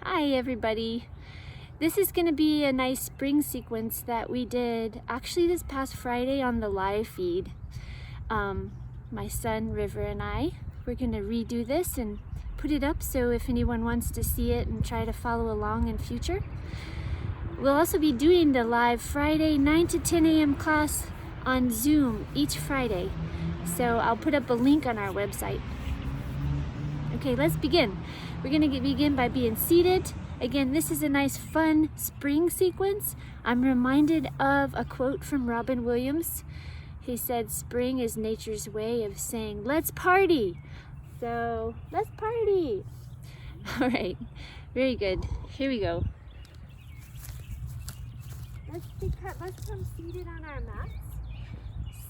Hi everybody. This is going to be a nice spring sequence that we did actually this past Friday on the live feed. My son River and I, we're going to redo this and put it up so if anyone wants to see it and try to follow along in future. We'll also be doing the live Friday 9 to 10 a.m. class on Zoom each Friday. So I'll put up a link on our website. Okay, let's begin. We're going to begin by being seated. Again, this is a nice fun spring sequence. I'm reminded of a quote from Robin Williams. He said, "Spring is nature's way of saying, let's party." So, let's party. All right, very good. Here we go. Let's come seated on our mats.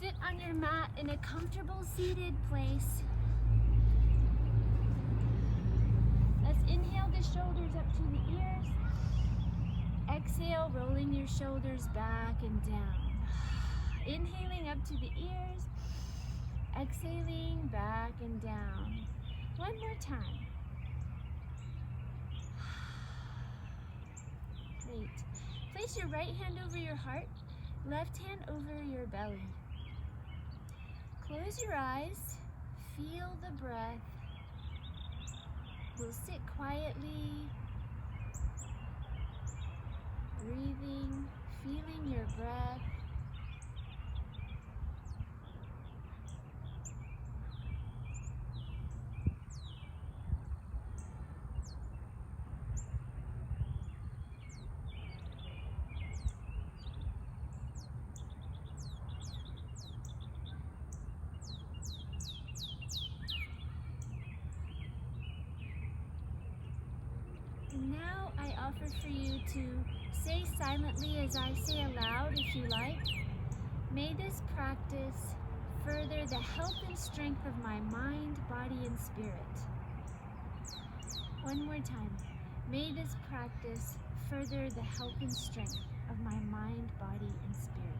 Sit on your mat in a comfortable seated place. Let's inhale the shoulders up to the ears. Exhale, rolling your shoulders back and down. Inhaling up to the ears. Exhaling back and down. One more time. Great. Place your right hand over your heart, left hand over your belly. Close your eyes. Feel the breath. We'll sit quietly, breathing, feeling your breath. And now I offer for you to say silently as I say aloud, if you like. May this practice further the health and strength of my mind, body, and spirit. One more time. May this practice further the health and strength of my mind, body, and spirit.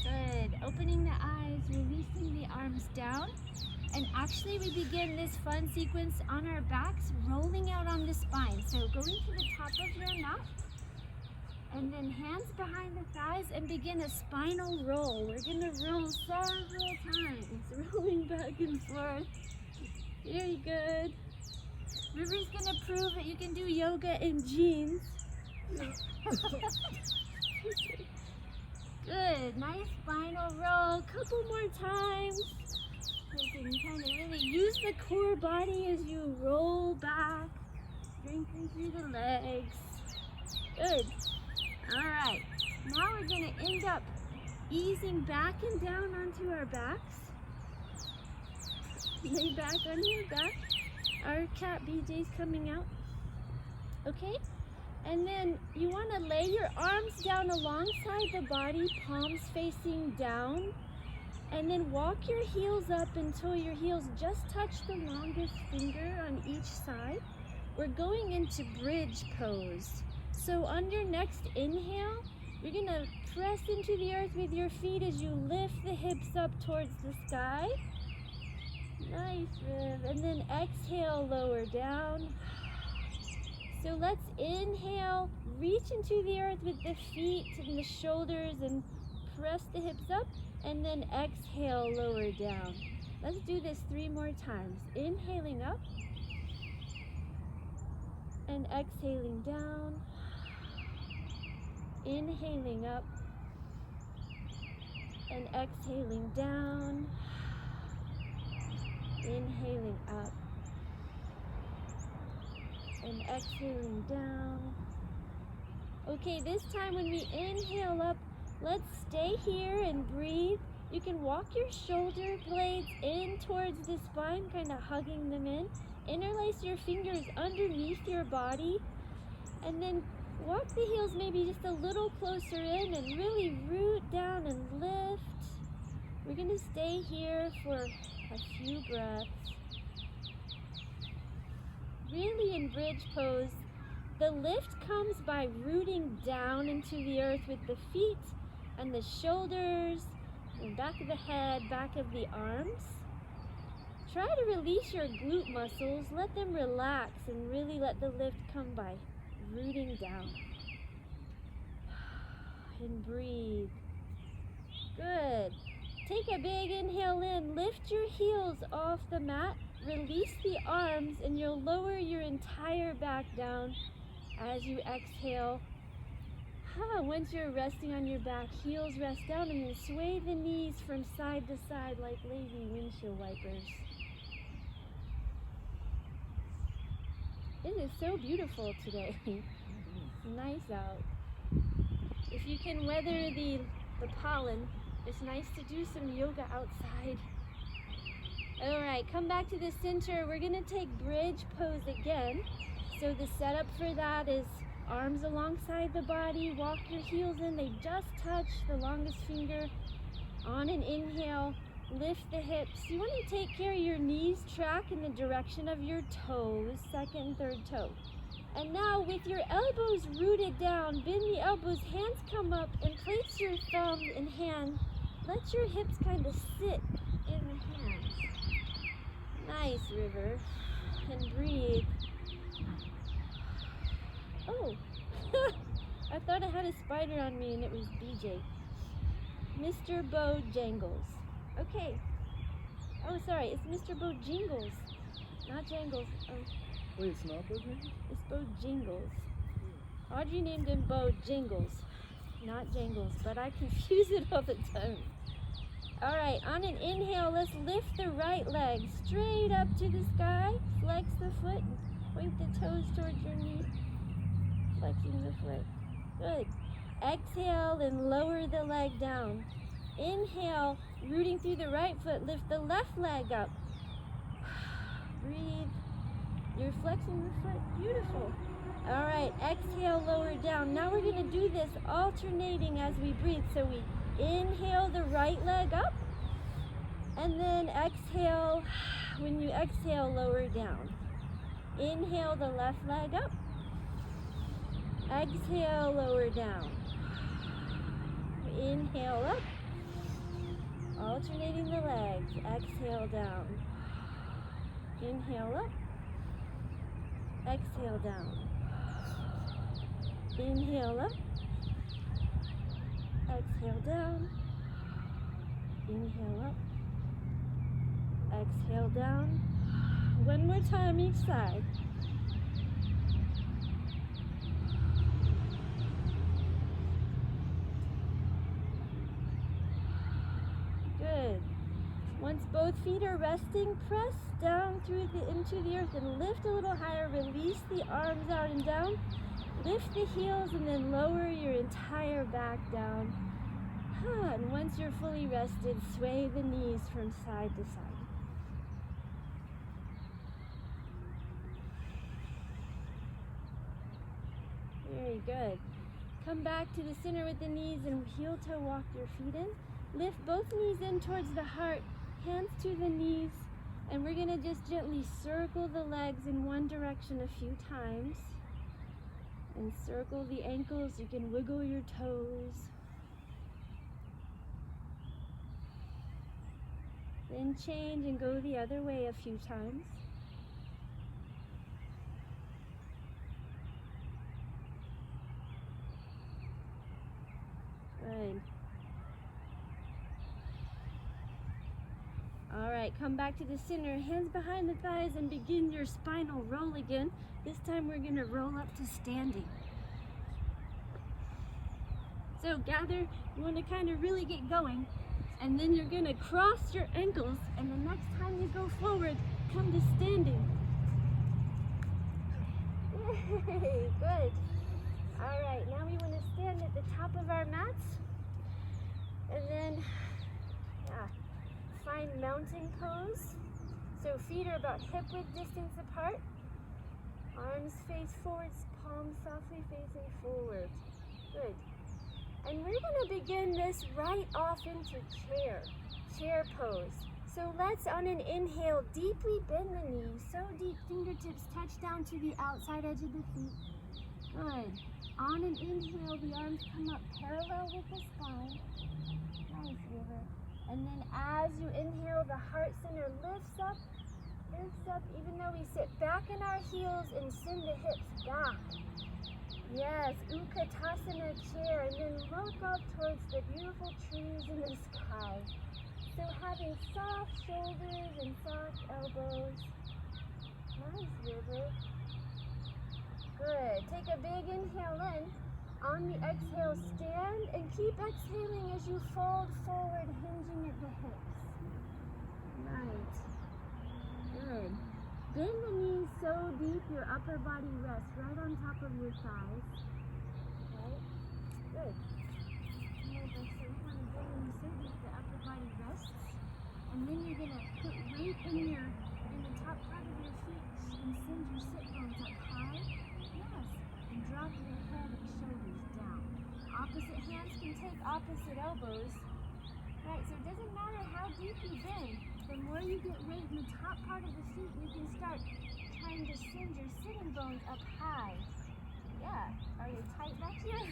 Good. Opening the eyes, releasing the arms down. And actually we begin this fun sequence on our backs, rolling out on the spine. So going to the top of your mat, and then hands behind the thighs and begin a spinal roll. We're gonna roll several times, rolling back and forth. Very good. River's gonna prove that you can do yoga in jeans. Good, nice spinal roll. Couple more times. You can kind of really use the core body as you roll back, strengthen through the legs. Good. All right. Now we're going to end up easing back and down onto our backs. Lay back on your back. Our cat BJ's coming out. Okay? And then you want to lay your arms down alongside the body, palms facing down. And then walk your heels up until your heels just touch the longest finger on each side. We're going into bridge pose. So on your next inhale, you're gonna press into the earth with your feet as you lift the hips up towards the sky. Nice, Riv. And then exhale, lower down. So let's inhale, reach into the earth with the feet and the shoulders and press the hips up. And then exhale, lower down. Let's do this 3 more times. Inhaling up and exhaling down. Inhaling up and exhaling down. Inhaling up and exhaling down. Okay, this time when we inhale up, let's stay here and breathe. You can walk your shoulder blades in towards the spine, kind of hugging them in. Interlace your fingers underneath your body. And then walk the heels maybe just a little closer in and really root down and lift. We're going to stay here for a few breaths. Really in bridge pose, the lift comes by rooting down into the earth with the feet and the shoulders, and back of the head, back of the arms. Try to release your glute muscles. Let them relax and really let the lift come by rooting down. And breathe. Good. Take a big inhale in. Lift your heels off the mat. Release the arms and you'll lower your entire back down as you exhale. Once you're resting on your back, heels rest down and then sway the knees from side to side like lazy windshield wipers. It is so beautiful today. It's nice out. If you can weather the pollen, it's nice to do some yoga outside. All right, come back to the center. We're gonna take bridge pose again. So the setup for that is arms alongside the body, walk your heels in, they just touch the longest finger. On an inhale, lift the hips. You want to take care of your knees, track in the direction of your toes, second and third toe. And now with your elbows rooted down, bend the elbows, hands come up, and place your thumb and hand. Let your hips kind of sit in the hands. Nice, River. And breathe. Oh, I thought I had a spider on me and it was BJ. Mr. Bojangles. Okay. Oh, sorry, it's Mr. Bojingles, not Jangles. Wait, it's not Bojangles? It's Bojingles. Audrey named him Bojingles, not Jangles, but I confuse it all the time. All right, on an inhale, let's lift the right leg straight up to the sky. Flex the foot, point the toes towards your knee. Flexing the foot. Good. Exhale and lower the leg down. Inhale, rooting through the right foot, lift the left leg up. Breathe. You're flexing the foot. Beautiful. All right, exhale, lower down. Now we're going to do this alternating as we breathe. So we inhale the right leg up, and then exhale. When you exhale, lower down. Inhale the left leg up. Exhale, lower down. Inhale up. Alternating the legs. Exhale down. Inhale up. Exhale down. Inhale up. Exhale down. Inhale up. Exhale down. One more time each side. Good. Once both feet are resting, press down into the earth and lift a little higher. Release the arms out and down. Lift the heels and then lower your entire back down. And once you're fully rested, sway the knees from side to side. Very good. Come back to the center with the knees and heel toe walk your feet in. Lift both knees in towards the heart, hands to the knees, and we're going to just gently circle the legs in one direction a few times. And circle the ankles. You can wiggle your toes. Then change and go the other way a few times. Good. All right, come back to the center, hands behind the thighs, and begin your spinal roll again. This time we're gonna roll up to standing. So gather, you wanna kind of really get going, and then you're gonna cross your ankles, and the next time you go forward, come to standing. Yay, good. All right, now we wanna stand at the top of our mats, and then, find mountain pose. So feet are about hip width distance apart. Arms face forwards, palms softly facing forward. Good. And we're going to begin this right off into chair pose. So let's, on an inhale, deeply bend the knees. So deep, fingertips touch down to the outside edge of the feet. Good. On an inhale, the arms come up parallel with the spine. Nice, River. And then as you inhale, the heart center lifts up Lift up even though we sit back in our heels and send the hips back. Yes, Utkatasana chair, and then look up towards the beautiful trees in the sky. So having soft shoulders and soft elbows. Nice, River. Good. Take a big inhale in. On the exhale, stand and keep exhaling as you fold forward, hinging at the hips. Right. Good. Bend the knees so deep your upper body rests right on top of your thighs. Right? Good. So we want to bend the knees so deep the upper body rests. And then you're going to put weight in the top part of your feet and send your sit bones up high. Yes. And drop your head and shoulders down. Opposite hands can take opposite elbows. Right, so it doesn't matter how deep you bend. The more you get weight in the top part of the feet, you can start trying to send your sitting bones up high. Yeah. Are you tight back here?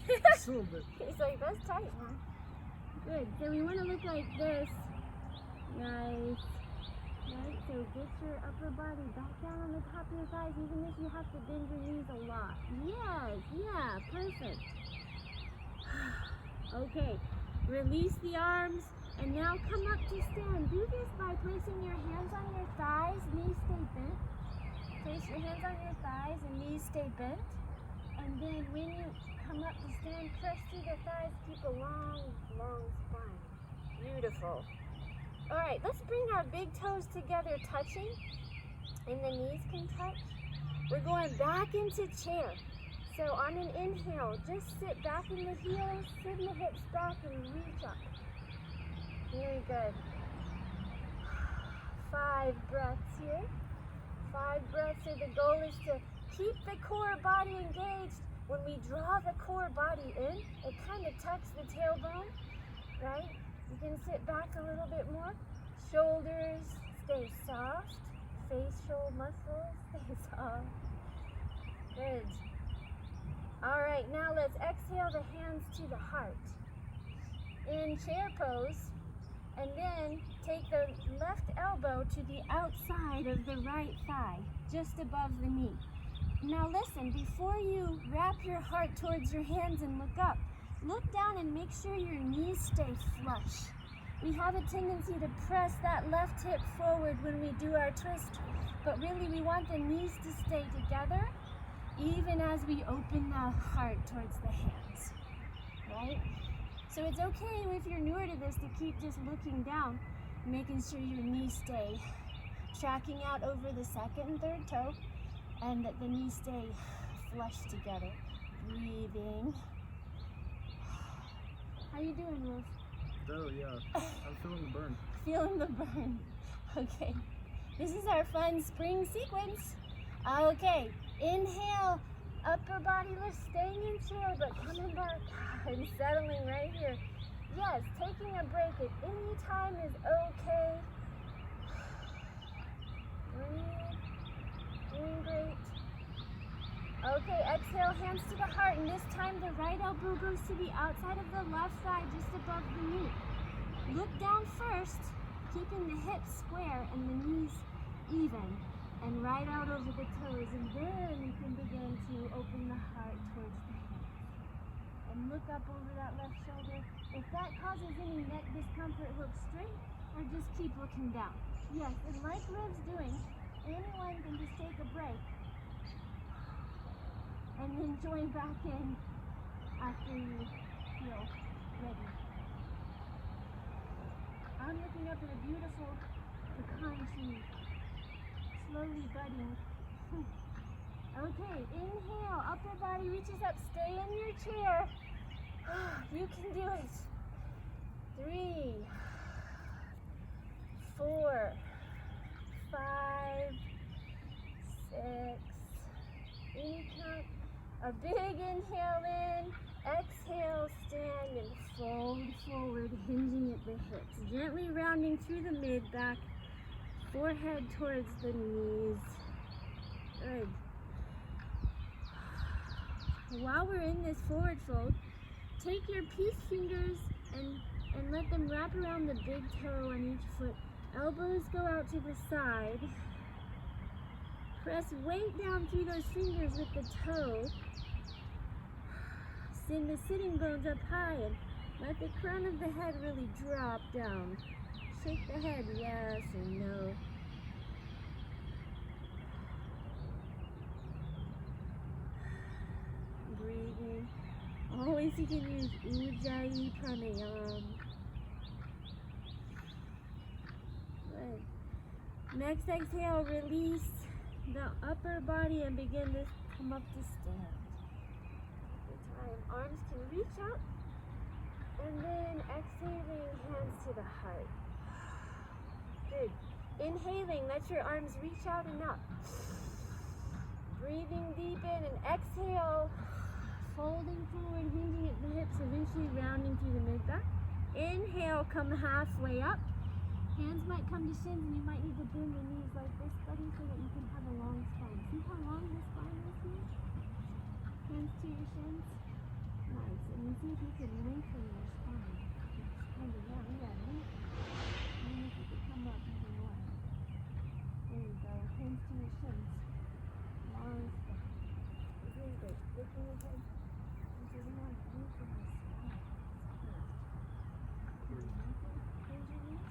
Just a little bit. He's like, that's tight, man. Good. So we want to look like this. Nice. Right, so get your upper body back down on the top of your thighs, even if you have to bend your knees a lot. Yes, yeah, perfect. Okay, release the arms, and now come up to stand. Do this by placing your hands on your thighs, knees stay bent. Place your hands on your thighs and knees stay bent. And then when you come up to stand, press through the thighs, keep a long, long spine. Beautiful. All right, let's bring our big toes together, touching, and the knees can touch. We're going back into chair. So on an inhale, just sit back in the heels, send the hips back, and reach up. Very good. 5 breaths here. 5 breaths. So the goal is to keep the core body engaged. When we draw the core body in, it kind of tucks the tailbone, right? You can sit back a little bit more. Shoulders stay soft. Facial muscles stay soft. Good. All right, now let's exhale the hands to the heart. In chair pose, and then take the left elbow to the outside of the right thigh, just above the knee. Now listen, before you wrap your heart towards your hands and look down and make sure your knees stay flush. We have a tendency to press that left hip forward when we do our twist, but really we want the knees to stay together even as we open the heart towards the hands, right? So it's okay if you're newer to this to keep just looking down, making sure your knees stay tracking out over the second and third toe, and that the knees stay flush together. Breathing. How you doing, Wolf? Oh, yeah. I'm feeling the burn. Feeling the burn. Okay. This is our fun spring sequence. Okay. Inhale. Upper body lift, staying in chair, but coming back and settling right here. Yes, taking a break at any time is okay. Breathe. Doing great. Okay, exhale, hands to the heart, and this time the right elbow goes to the outside of the left thigh, just above the knee. Look down first, keeping the hips square and the knees even, and right out over the toes, and then you can begin to open the heart towards the hands. And look up over that left shoulder. If that causes any neck discomfort, look straight, or just keep looking down. Yes, and like Liv's doing, anyone can just take a break and then join back in after you feel ready. I'm looking up at a beautiful pecan tree, slowly budding. Okay, inhale, upper body reaches up, stay in your chair. You can do it. 3, 4, 5, 6, any count. A big inhale in, exhale, stand and fold forward, hinging at the hips. Gently rounding through the mid-back, forehead towards the knees. Good. While we're in this forward fold, take your peace fingers and let them wrap around the big toe on each foot, Elbows go out to the side. Press weight down through those fingers with the toe. Send the sitting bones up high and let the crown of the head really drop down. Shake the head, yes and no. Breathing. Always you can use Ujjayi Pranayama. Good. Next exhale, release the upper body and begin to come up to stand. Good time. Arms can reach out. And then exhaling, hands to the heart. Good. Inhaling, let your arms reach out and up. Breathing deep in and exhale. Folding forward, hinging at the hips, eventually rounding through the mid-back. Inhale, come halfway up. Hands might come to shins and you might need to bend your knees like this, buddy, so that you can have a long spine. See how long this spine is here? Hands to your shins. Nice. And then see if you can lengthen your spine. Kind of down, yeah, lengthen. And then if you could come up even more. There you go. Hands to your shins. Long spine. Very good. Lifting your head. This is more lengthen your spine. Good. Bend your knees.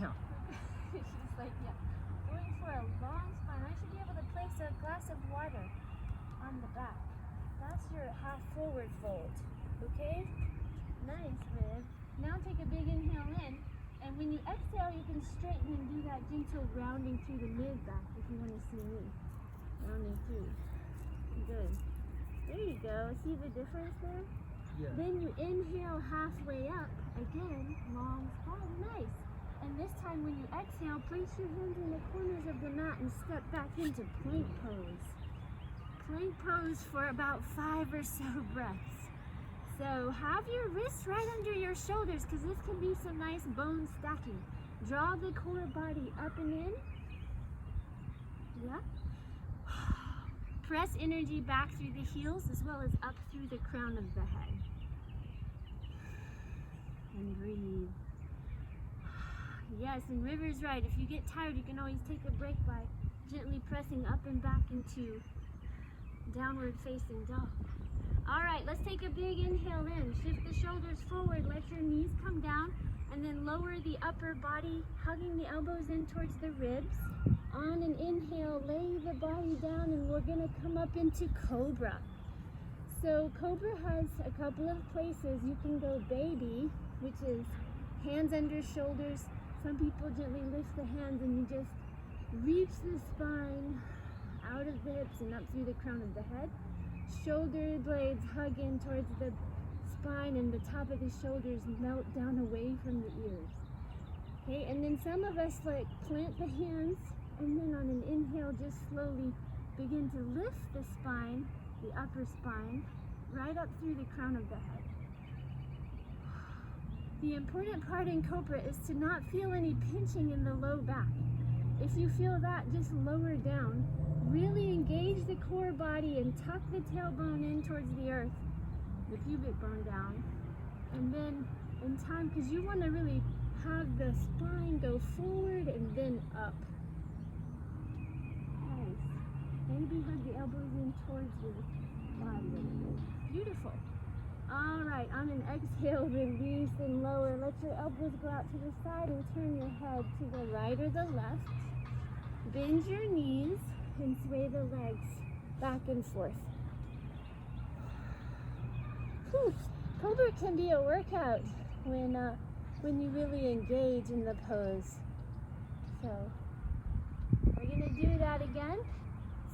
Yeah. She's like, yeah. Going for a long spine. I should be able to place a glass of water on the back. That's your half forward fold. Okay? Nice, Viv. Now take a big inhale in. And when you exhale, you can straighten and do that gentle rounding through the mid-back if you want to see me. Rounding through. Good. There you go. See the difference there? Yeah. Then you inhale halfway up. Again, long spine. Nice. And this time when you exhale, place your hands in the corners of the mat and step back into plank pose. Plank pose for about 5 or so breaths. So have your wrists right under your shoulders because this can be some nice bone stacking. Draw the core body up and in. Yeah. Press energy back through the heels as well as up through the crown of the head. And breathe. Yes, and River's right. If you get tired, you can always take a break by gently pressing up and back into downward facing dog. All right, let's take a big inhale in. Shift the shoulders forward. Let your knees come down and then lower the upper body, hugging the elbows in towards the ribs. On an inhale, lay the body down and we're gonna come up into Cobra. So Cobra has a couple of places. You can go baby, which is hands under shoulders. Some people gently lift the hands and you just reach the spine out of the hips and up through the crown of the head. Shoulder blades hug in towards the spine and the top of the shoulders melt down away from the ears. Okay, and then some of us like plant the hands and then on an inhale just slowly begin to lift the spine, the upper spine, right up through the crown of the head. The important part in Cobra is to not feel any pinching in the low back. If you feel that, just lower down. Really engage the core body and tuck the tailbone in towards the earth, the pubic bone down. And then in time, because you want to really have the spine go forward and then up. Nice. Maybe hug the elbows in towards your body a little bit. Beautiful. All right, on an exhale, release and lower. Let your elbows go out to the side and turn your head to the right or the left. Bend your knees and sway the legs back and forth. Whew. Cobra can be a workout when you really engage in the pose. So we're gonna do that again.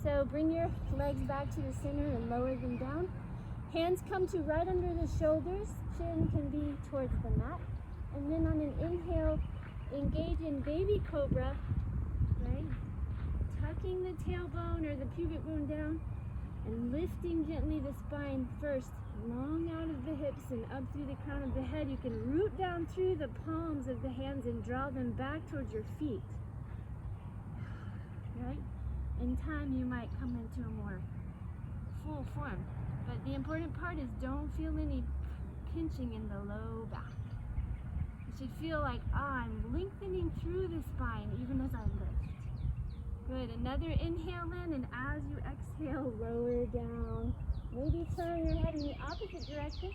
So bring your legs back to the center and lower them down. Hands come to right under the shoulders. Chin can be towards the mat. And then on an inhale, engage in baby cobra, right? Tucking the tailbone or the pubic bone down and lifting gently the spine first, long out of the hips and up through the crown of the head. You can root down through the palms of the hands and draw them back towards your feet, right? In time, you might come into a more full form. But the important part is don't feel any pinching in the low back. You should feel like, I'm lengthening through the spine even as I lift. Good. Another inhale in, and as you exhale, lower down. Maybe turn your head in the opposite direction.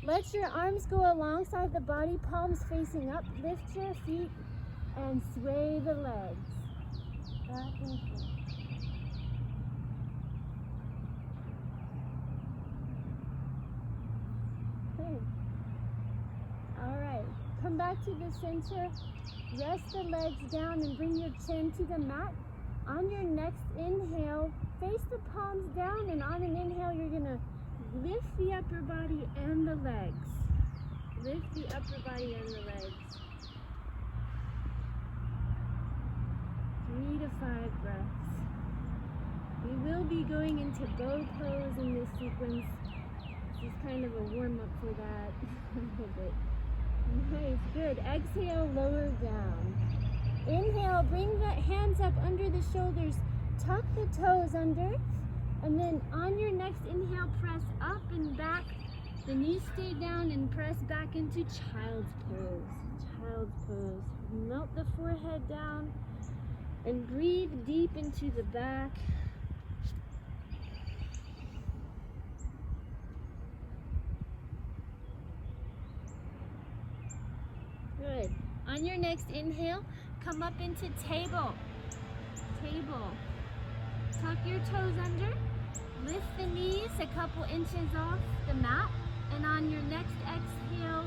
Let your arms go alongside the body, palms facing up. Lift your feet and sway the legs back and forth. Good. All right. Come back to the center. Rest the legs down and bring your chin to the mat. On your next inhale, face the palms down, and on an inhale, you're gonna lift the upper body and the legs. Lift the upper body and the legs. 3 to 5 breaths. We will be going into bow pose in this sequence. This is kind of a warm-up for that. But nice, good. Exhale, lower down. Inhale, bring the hands up under the shoulders. Tuck the toes under. And then on your next inhale, press up and back. The knees stay down and press back into child's pose. Child's pose. Melt the forehead down and breathe deep into the back. Good. On your next inhale, come up into table. Table. Tuck your toes under. Lift the knees a couple inches off the mat. And on your next exhale,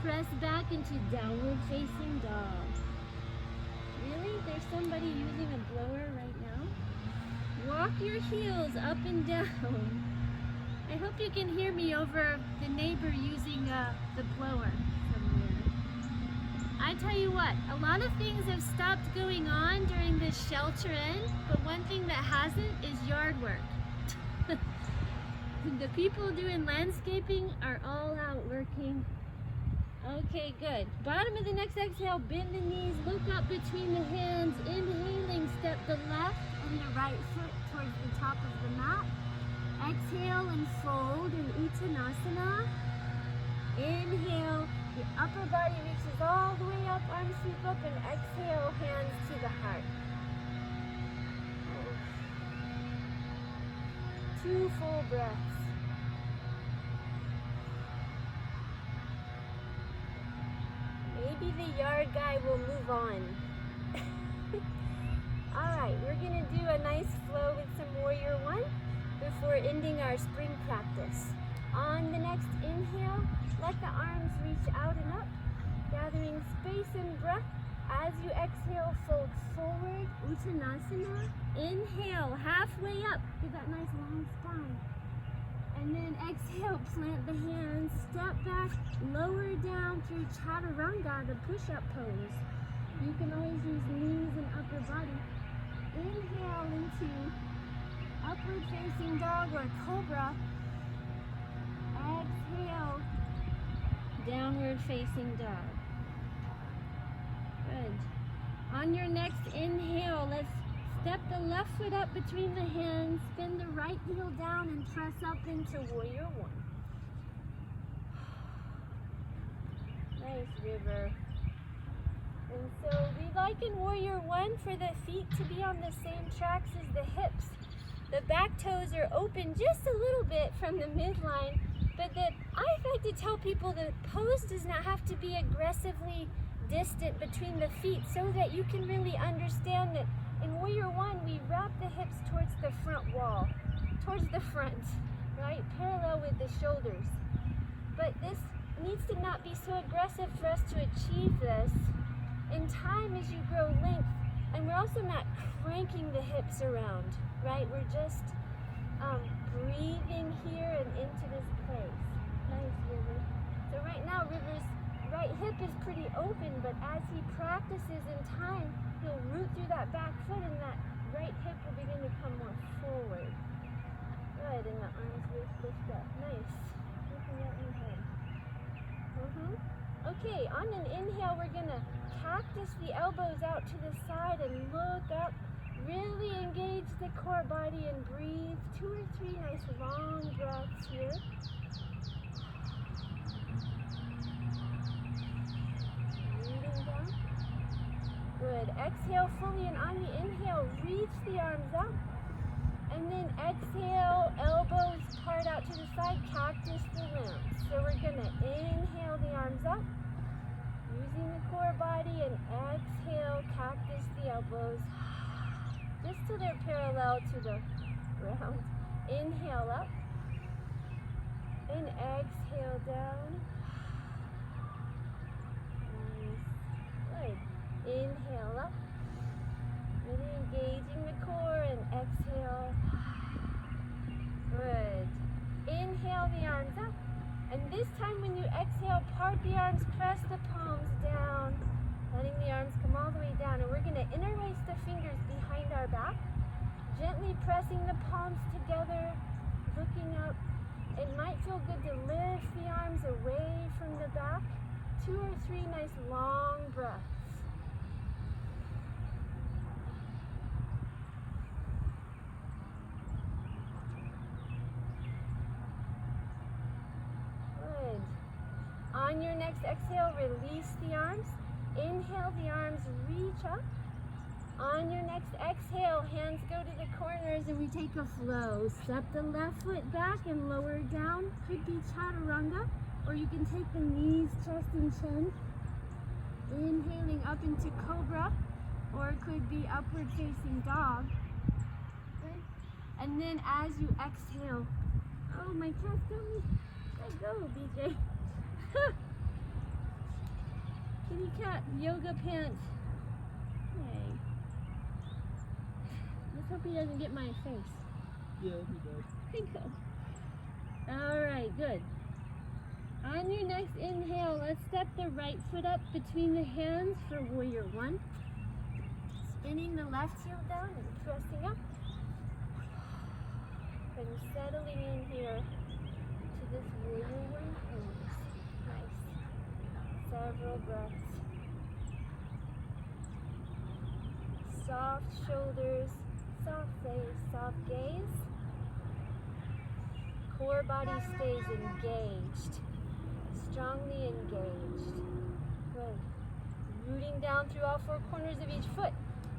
press back into downward facing dog. Really? There's somebody using a blower right now? Walk your heels up and down. I hope you can hear me over the neighbor using the blower somewhere. I tell you what, a lot of things have stopped going on during this shelter in, but one thing that hasn't is yard work. The people doing landscaping are all out working. Okay, good. Bottom of the next exhale, bend the knees, look up between the hands. Inhaling, step the left and the right foot towards the top of the mat. Exhale and fold in Uttanasana. Inhale, the upper body reaches all the way up, arms sweep up, and exhale, hands to the heart. 2 full breaths. Maybe the yard guy will move on. Alright, we're going to do a nice flow with some Warrior One before ending our spring practice. On the next inhale, let the arms reach out and up, gathering space and breath. As you exhale, fold forward, Uttanasana. Inhale, halfway up, give that nice long spine. And then exhale, plant the hands, step back, lower down through Chaturanga, the push-up pose. You can always use knees and upper body. Inhale into upward facing dog or cobra. Exhale, downward facing dog. Good. On your next inhale, let's step the left foot up between the hands, spin the right heel down and press up into Warrior One. Nice, River. And so we like in Warrior One for the feet to be on the same tracks as the hips. The back toes are open just a little bit from the midline, but I like to tell people the pose does not have to be aggressively distant between the feet so that you can really understand that in Warrior One, we wrap the hips towards the front wall, towards the front, right? Parallel with the shoulders. But this needs to not be so aggressive for us to achieve this. In time, as you grow length, and we're also not cranking the hips around, right? We're just breathing here and into this place. Nice, River. So right now, River's right hip is pretty open, but as he practices in time, he'll root through that back foot and that right hip will begin to come more forward. Good, and the arms lift up. Nice. Looking at your head. Okay, on an inhale, we're gonna cactus the elbows out to the side and look up. Really engage the core body and breathe. 2 or 3 nice long breaths here. Breathing down. Good. Exhale fully, and on the inhale, reach the arms up. And then exhale, elbows part out to the side, cactus the limbs. So we're going to inhale the arms up, using the core body, and exhale, cactus the elbows, just till they're parallel to the ground. Inhale up, and exhale down. Nice. Good. Inhale up, really engaging the core, and exhale. Good. Inhale the arms up. And this time when you exhale, part the arms, press the palms down, letting the arms come all the way down. And we're going to interlace the fingers behind our back, gently pressing the palms together, looking up. It might feel good to lift the arms away from the back. 2 or 3 nice long breaths. On your next exhale, release the arms. Inhale, the arms reach up. On your next exhale, hands go to the corners and we take a flow. Step the left foot back and lower down. Could be chaturanga, or you can take the knees, chest, and chin. Inhaling up into cobra, or it could be upward facing dog. Good. And then as you exhale, oh, my cat's coming. Let go, BJ. Kitty cat yoga pants. Yay. Let's hope he doesn't get my face. Yeah, he does. There you go. Alright, good. On your next inhale, let's step the right foot up between the hands for warrior 1. Spinning the left heel down and pressing up. And settling in here to this warrior 1 pose. Several breaths. Soft shoulders, soft face, soft gaze. Core body stays engaged, strongly engaged. Good. Rooting down through all 4 corners of each foot.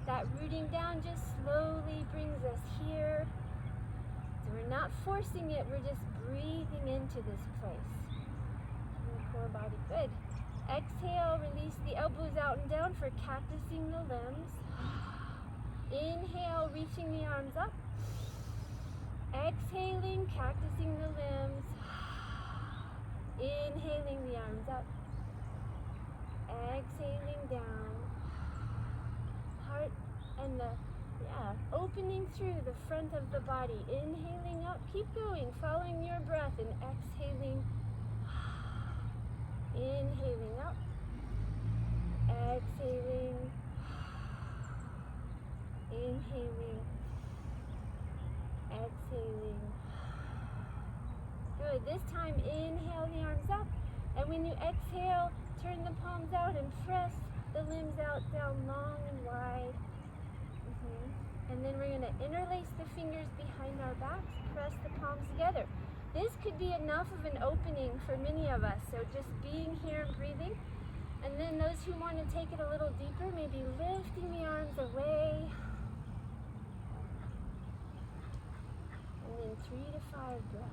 That rooting down just slowly brings us here. So we're not forcing it, we're just breathing into this place. And the core body, good. Exhale, release the elbows out and down for cactusing the limbs. Inhale, reaching the arms up. Exhaling, cactusing the limbs. Inhaling the arms up. Exhaling down. Heart and opening through the front of the body. Inhaling up, keep going, following your breath, and exhaling. Inhaling up, exhaling, inhaling, exhaling. Good. This time, inhale the arms up, and when you exhale, turn the palms out and press the limbs out, down long and wide. And then we're going to interlace the fingers behind our backs, press the palms together. This could be enough of an opening for many of us, so just being here and breathing. And then those who want to take it a little deeper, maybe lifting the arms away. And then 3 to 5 breaths.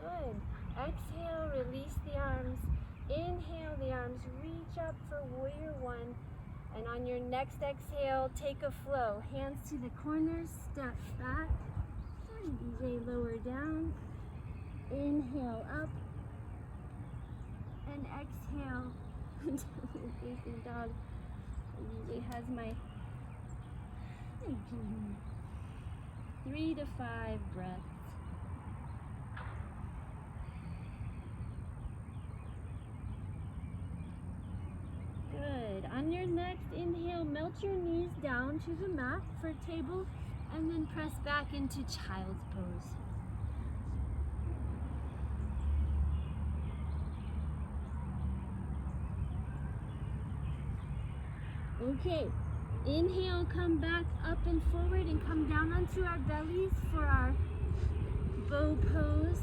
Good. Exhale, release the arms. Inhale, the arms reach up for warrior 1. And on your next exhale, take a flow. Hands to the corners, step back. Sorry, BJ, lower down. Inhale up. And exhale until the facing dog. BJ has my 3 to 5 breaths. Good. On your next next inhale, melt your knees down to the mat for table, and then press back into child's pose. Okay, inhale, come back up and forward and come down onto our bellies for our bow pose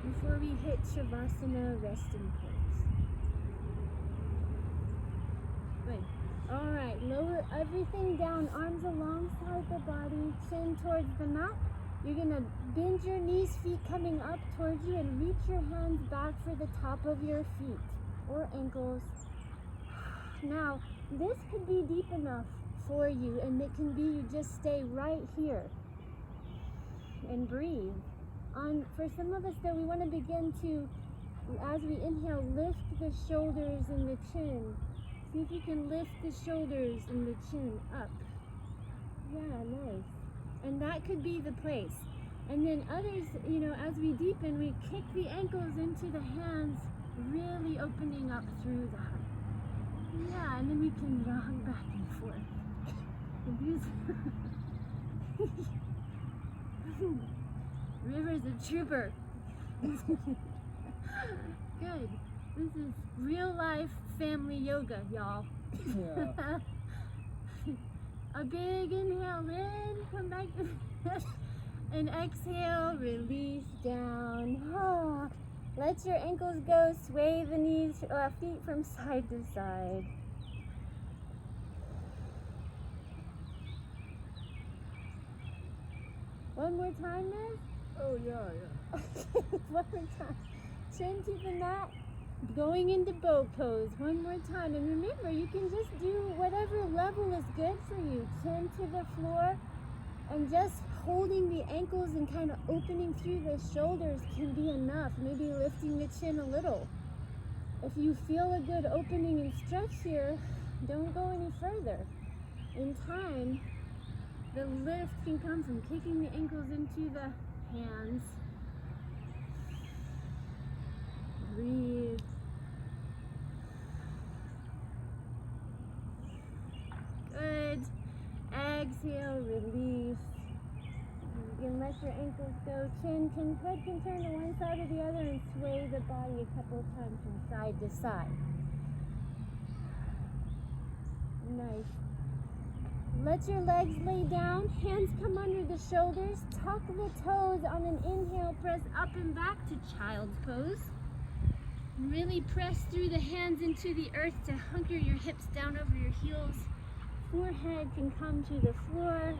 before we hit Shavasana resting pose. Good. All right, lower everything down, arms alongside the body, chin towards the mat. You're gonna bend your knees, feet coming up towards you, and reach your hands back for the top of your feet or ankles. Now, this could be deep enough for you, and it can be you just stay right here and breathe. For some of us though, we want to begin to, as we inhale, lift the shoulders and the chin. See if you can lift the shoulders and the chin up. Yeah, nice. And that could be the place. And then others, as we deepen, we kick the ankles into the hands, really opening up through that. Yeah, and then we can rock back and forth. River's a trooper. Good. This is real life family yoga, y'all. Yeah. A big inhale in, come back and exhale, release down. Ah. Let your ankles go, sway the knees, feet from side to side. One more time, Miss? Oh, yeah. One more time. Chin to the mat, going into bow pose. One more time. And remember, you can just do whatever level is good for you. Chin to the floor, and just holding the ankles and kind of opening through the shoulders can be enough. Maybe lifting the chin a little. If you feel a good opening and stretch here, don't go any further. In time, the lift can come from kicking the ankles into the hands. Breathe. Good. Exhale, release. You can let your ankles go. Head can turn to one side or the other and sway the body a couple of times from side to side. Nice. Let your legs lay down. Hands come under the shoulders. Tuck the toes on an inhale. Press up and back to child's pose. Really press through the hands into the earth to hunker your hips down over your heels. Forehead can come to the floor.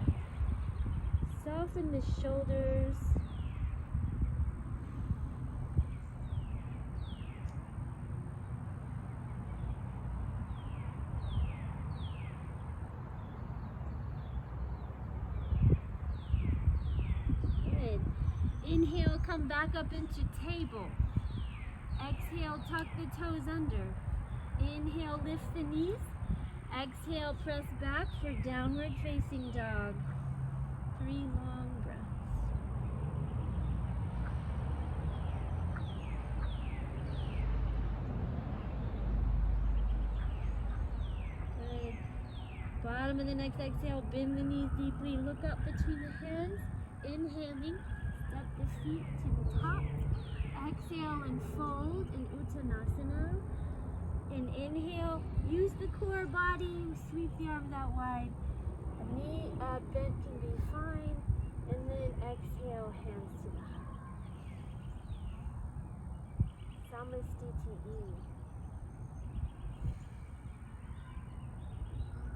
Soften the shoulders. Good. Inhale, come back up into table. Exhale, tuck the toes under. Inhale, lift the knees. Exhale, press back for downward facing dog. 3 long breaths. Good. Bottom of the next exhale, bend the knees deeply. Look up between the hands. Inhaling, step the feet to the top. Exhale and fold in Uttanasana. And inhale, use the core body, sweep the arms out wide. A knee bent can be fine. And then exhale, hands to the heart. Samastiti.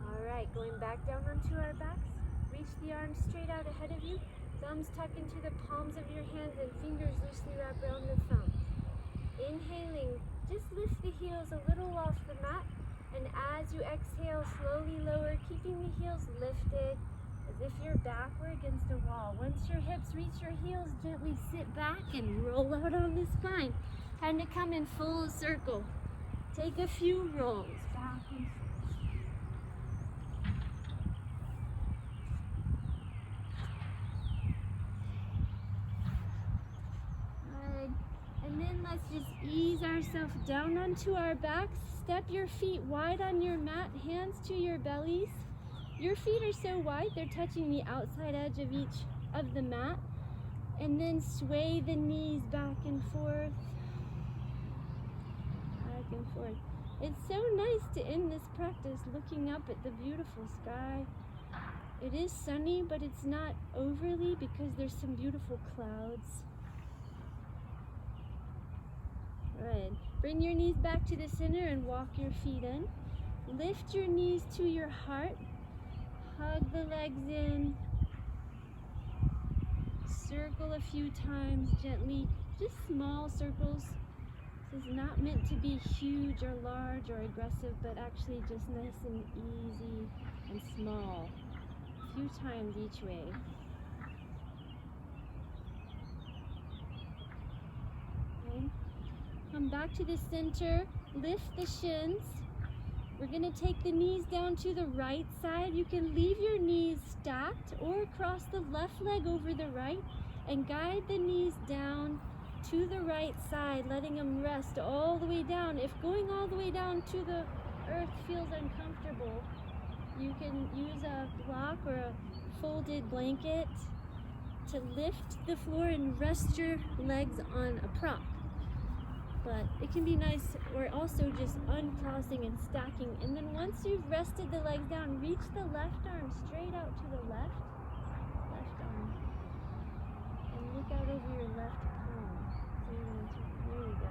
Alright, going back down onto our backs. Reach the arms straight out ahead of you. Thumbs tuck into the palms of your hands and fingers loosely wrap around the thumb. Inhaling, just lift the heels a little off the mat. And as you exhale, slowly lower, keeping the heels lifted as if you're backward against a wall. Once your hips reach your heels, gently sit back and roll out on the spine. Time to come in full circle. Take a few rolls back and forth. Good. And then let's just ease ease ourselves down onto our backs. Step your feet wide on your mat, hands to your bellies. Your feet are so wide, they're touching the outside edge of each of the mat. And then sway the knees back and forth. Back and forth. It's so nice to end this practice looking up at the beautiful sky. It is sunny, but it's not overly because there's some beautiful clouds. Right. Bring your knees back to the center and walk your feet in. Lift your knees to your heart. Hug the legs in. Circle a few times gently, just small circles. This is not meant to be huge or large or aggressive, but actually just nice and easy and small. A few times each way. Okay. Come back to the center, lift the shins. We're going to take the knees down to the right side. You can leave your knees stacked or cross the left leg over the right and guide the knees down to the right side, letting them rest all the way down. If going all the way down to the earth feels uncomfortable, you can use a block or a folded blanket to lift the floor and rest your legs on a prop. But it can be nice, or also just uncrossing and stacking. And then once you've rested the legs down, reach the left arm straight out to the left arm. And look out over your left palm. So you're going to, there you go.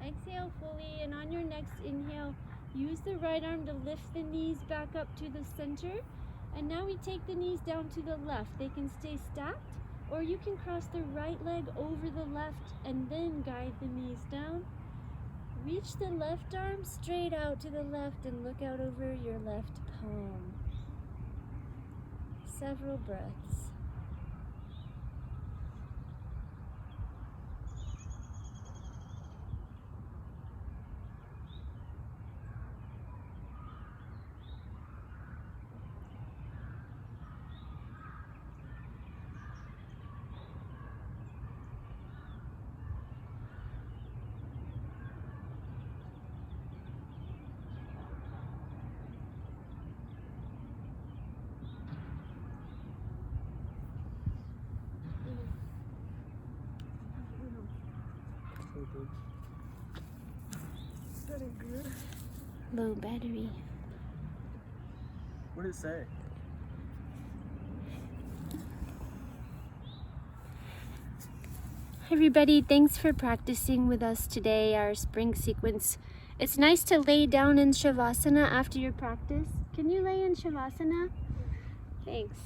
Exhale fully, and on your next inhale, use the right arm to lift the knees back up to the center. And now we take the knees down to the left. They can stay stacked, or you can cross the right leg over the left and then guide the knees down. Reach the left arm straight out to the left and look out over your left palm. Several breaths. Very good. Low battery. What did it say? Hi everybody, thanks for practicing with us today, our spring sequence. It's nice to lay down in Shavasana after your practice. Can you lay in Shavasana? Thanks.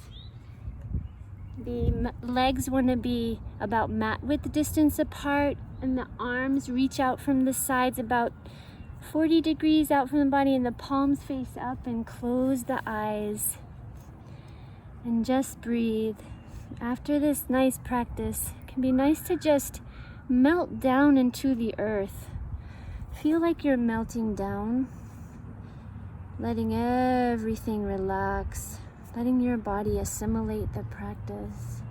The legs want to be about mat width distance apart, and the arms reach out from the sides about 40 degrees out from the body, and the palms face up, and close the eyes. And just breathe. After this nice practice, it can be nice to just melt down into the earth. Feel like you're melting down, letting everything relax, letting your body assimilate the practice.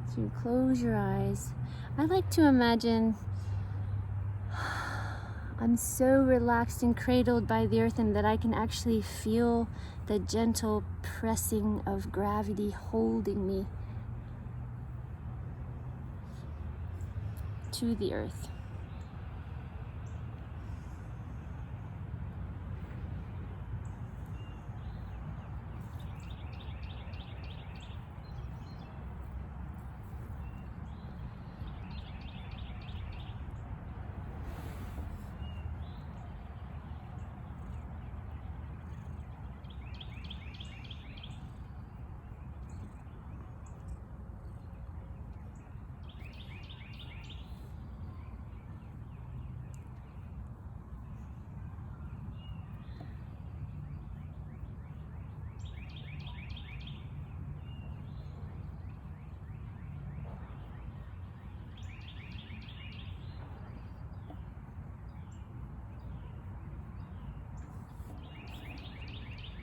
So you close your eyes. I like to imagine I'm so relaxed and cradled by the earth, and that I can actually feel the gentle pressing of gravity holding me to the earth.